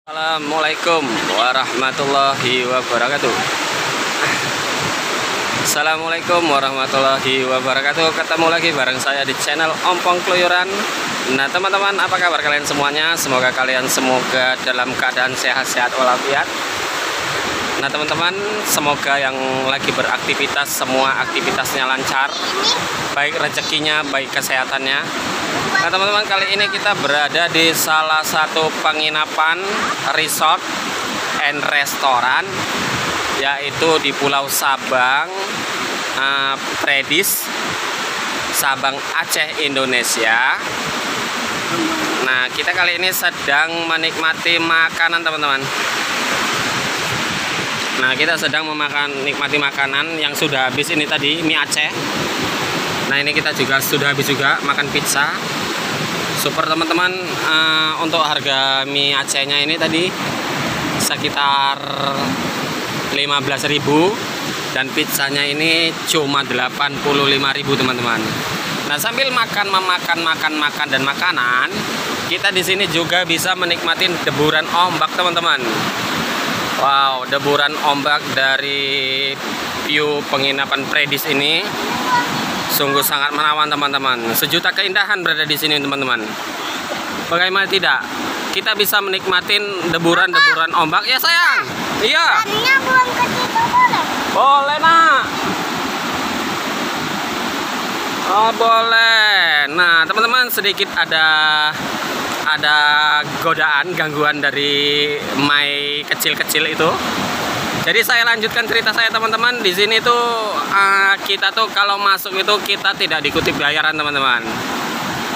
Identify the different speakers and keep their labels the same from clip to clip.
Speaker 1: Assalamualaikum warahmatullahi wabarakatuh. Assalamualaikum warahmatullahi wabarakatuh. Ketemu lagi bareng saya di channel Ompong Keluyuran. Nah teman-teman, apa kabar kalian semuanya? Semoga kalian dalam keadaan sehat-sehat walafiat. Nah teman-teman, semoga yang lagi beraktivitas semua aktivitasnya lancar, baik rezekinya, baik kesehatannya. Nah teman-teman, kali ini kita berada di salah satu penginapan resort and restoran, yaitu di Pulau Sabang, Predis, Sabang, Aceh, Indonesia. Nah kita kali ini sedang menikmati makanan teman-teman. Nah kita sedang menikmati makanan yang sudah habis ini tadi, mie Aceh. Nah ini kita juga sudah habis juga makan pizza. Super teman-teman. Untuk harga mie Acehnya ini tadi sekitar 15.000 dan pizzanya ini cuma 85.000 teman-teman. Nah sambil makan dan makanan, kita di sini juga bisa menikmati deburan ombak teman-teman. Wow, deburan ombak dari view penginapan Predis ini sungguh sangat menawan teman-teman. Sejuta keindahan berada di sini teman-teman. Bagaimana tidak? Kita bisa menikmatin deburan-deburan ombak ya sayang. Iya.
Speaker 2: Belum ke situ boleh?
Speaker 1: Boleh nak. Oh boleh. Nah teman-teman, sedikit ada gangguan dari my kecil-kecil itu. Jadi saya lanjutkan cerita saya teman-teman. Di sini tuh kita tuh kalau masuk itu kita tidak dikutip bayaran teman-teman.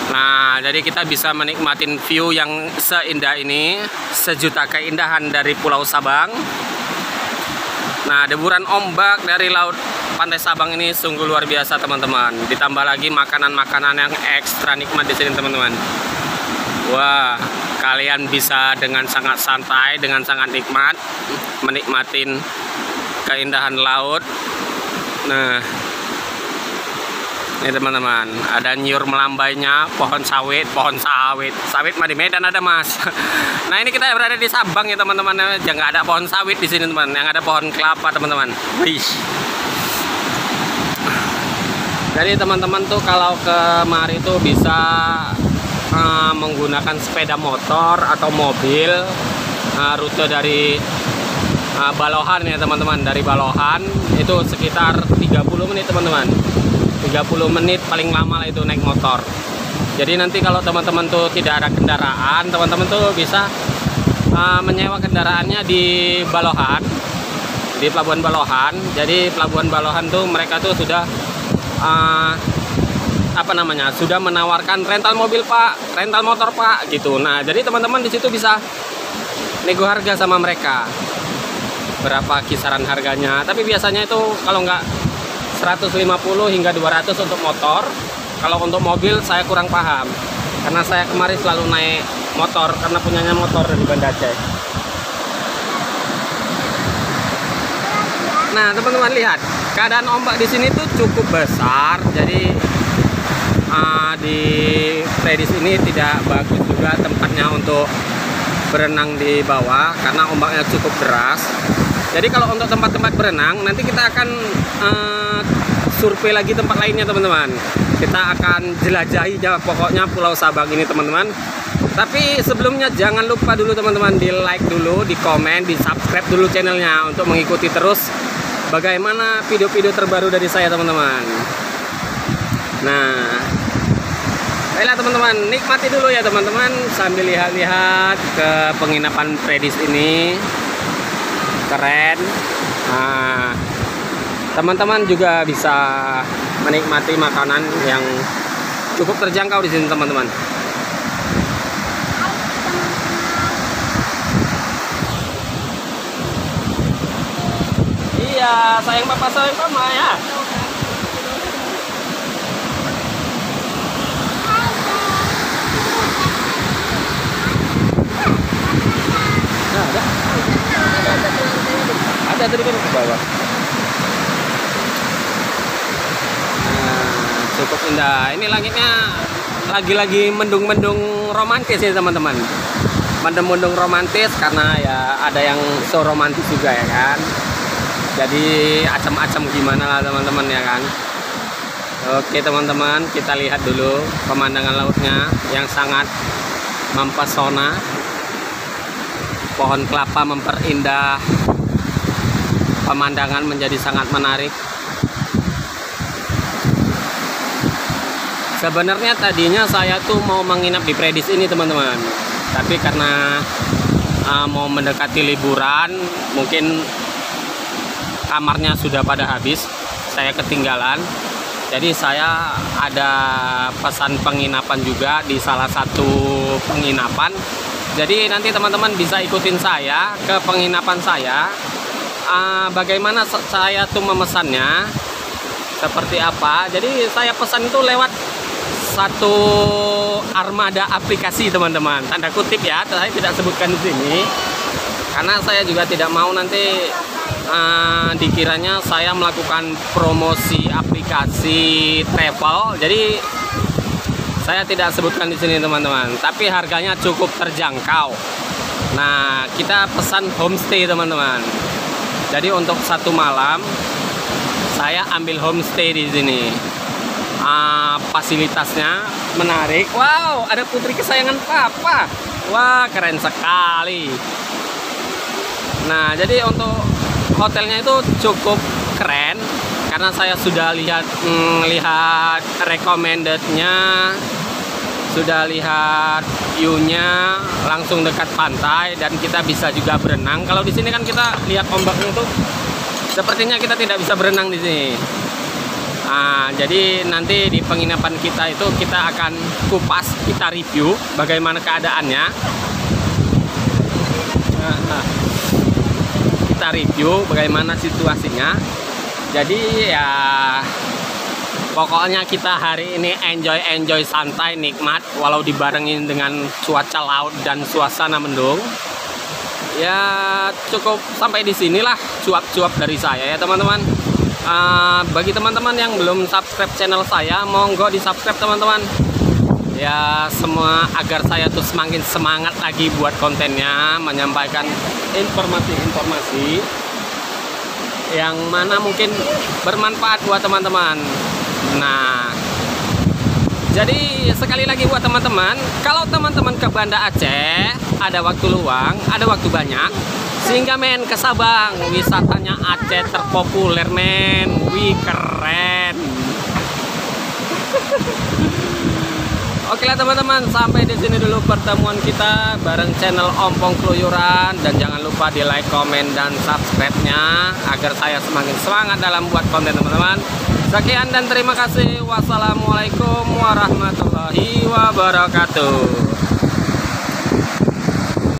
Speaker 1: Nah jadi kita bisa menikmatin view yang seindah ini, sejuta keindahan dari Pulau Sabang. Nah deburan ombak dari laut pantai Sabang ini sungguh luar biasa teman-teman. Ditambah lagi makanan-makanan yang ekstra nikmat di sini teman-teman. Wah, kalian bisa dengan sangat santai, dengan sangat nikmat menikmatin keindahan laut. Nah, ini teman-teman, ada nyur melambainya pohon sawit. Sawit mah di Medan ada mas. Nah ini kita berada di Sabang ya teman-teman. Jangan ada pohon sawit di sini teman, yang ada pohon kelapa teman-teman. Wih. Jadi teman-teman tuh kalau kemari tuh bisa menggunakan sepeda motor atau mobil, rute dari Balohan ya teman-teman. Dari Balohan itu sekitar 30 menit teman-teman, 30 menit paling lama lah itu naik motor. Jadi nanti kalau teman-teman tuh tidak ada kendaraan, teman-teman tuh bisa menyewa kendaraannya di Balohan, di Pelabuhan Balohan. Jadi Pelabuhan Balohan tuh mereka tuh sudah sudah menawarkan rental mobil pak, rental motor pak gitu. Nah jadi teman-teman di situ bisa nego harga sama mereka, berapa kisaran harganya. Tapi biasanya itu kalau nggak 150 hingga 200 untuk motor. Kalau untuk mobil saya kurang paham, karena saya kemarin selalu naik motor karena punyanya motor dari Banda Aceh. Nah teman-teman lihat keadaan ombak di sini tuh cukup besar. Jadi di Predis ini tidak bagus juga tempatnya untuk berenang di bawah karena ombaknya cukup deras. Jadi kalau untuk tempat-tempat berenang nanti kita akan survei lagi tempat lainnya teman-teman. Kita akan jelajahi pokoknya Pulau Sabang ini teman-teman. Tapi sebelumnya jangan lupa dulu teman-teman, di like dulu, di komen, di subscribe dulu channelnya untuk mengikuti terus bagaimana video-video terbaru dari saya teman-teman. Nah baiklah teman-teman, nikmati dulu ya teman-teman sambil lihat-lihat ke penginapan Predis ini. Keren. Nah teman-teman juga bisa menikmati makanan yang cukup terjangkau di sini teman-teman. Iya, sayang papa sayang mama ya. Ada tadi kan ke bawah. Nah, cukup indah. Ini langitnya lagi-lagi mendung-mendung romantis ya teman-teman. mendung-mendung romantis karena ya ada yang so romantis juga ya kan. Jadi acam-acam gimana lah teman-teman ya kan. Oke teman-teman, kita lihat dulu pemandangan lautnya yang sangat mempesona. Pohon kelapa memperindah pemandangan menjadi sangat menarik. Sebenarnya tadinya saya tuh mau menginap di Predis ini teman-teman, tapi karena mau mendekati liburan, mungkin kamarnya sudah pada habis, saya ketinggalan. Jadi saya ada pesan penginapan juga di salah satu penginapan. Jadi nanti teman-teman bisa ikutin saya ke penginapan saya. Bagaimana saya tuh memesannya, seperti apa. Jadi saya pesan itu lewat satu armada aplikasi teman-teman. Tanda kutip ya, saya tidak sebutkan di sini. Karena saya juga tidak mau nanti dikiranya saya melakukan promosi aplikasi travel. Jadi saya tidak sebutkan di sini teman-teman, tapi harganya cukup terjangkau. Nah, kita pesan homestay teman-teman. Jadi untuk 1 malam saya ambil homestay di sini. Fasilitasnya menarik. Wow, ada putri kesayangan papa. Wah, keren sekali. Nah, jadi untuk hotelnya itu cukup keren karena saya sudah lihat recommended-nya, sudah lihat view-nya langsung dekat pantai dan kita bisa juga berenang. Kalau di sini kan kita lihat ombaknya tuh sepertinya kita tidak bisa berenang di sini. Jadi nanti di penginapan kita itu kita akan kupas, kita review bagaimana keadaannya. Kita review bagaimana situasinya. Jadi ya pokoknya kita hari ini enjoy santai, nikmat walau dibarengin dengan cuaca laut dan suasana mendung. Ya cukup sampai di sinilah cuap-cuap dari saya ya teman-teman. Bagi teman-teman yang belum subscribe channel saya, monggo di subscribe teman-teman. Ya semua agar saya tuh semakin semangat lagi buat kontennya, menyampaikan informasi-informasi yang mana mungkin bermanfaat buat teman-teman. Nah, jadi sekali lagi buat teman-teman, kalau teman-teman ke Banda Aceh ada waktu luang, ada waktu banyak, sehingga men ke Sabang, wisatanya Aceh terpopuler men. Wih keren. Oke lah teman-teman, sampai di sini dulu pertemuan kita bareng channel Ompong Keluyuran, dan jangan lupa di like, komen, dan subscribe-nya agar saya semakin semangat dalam buat konten teman-teman. Sekian dan terima kasih. Wassalamualaikum warahmatullahi wabarakatuh.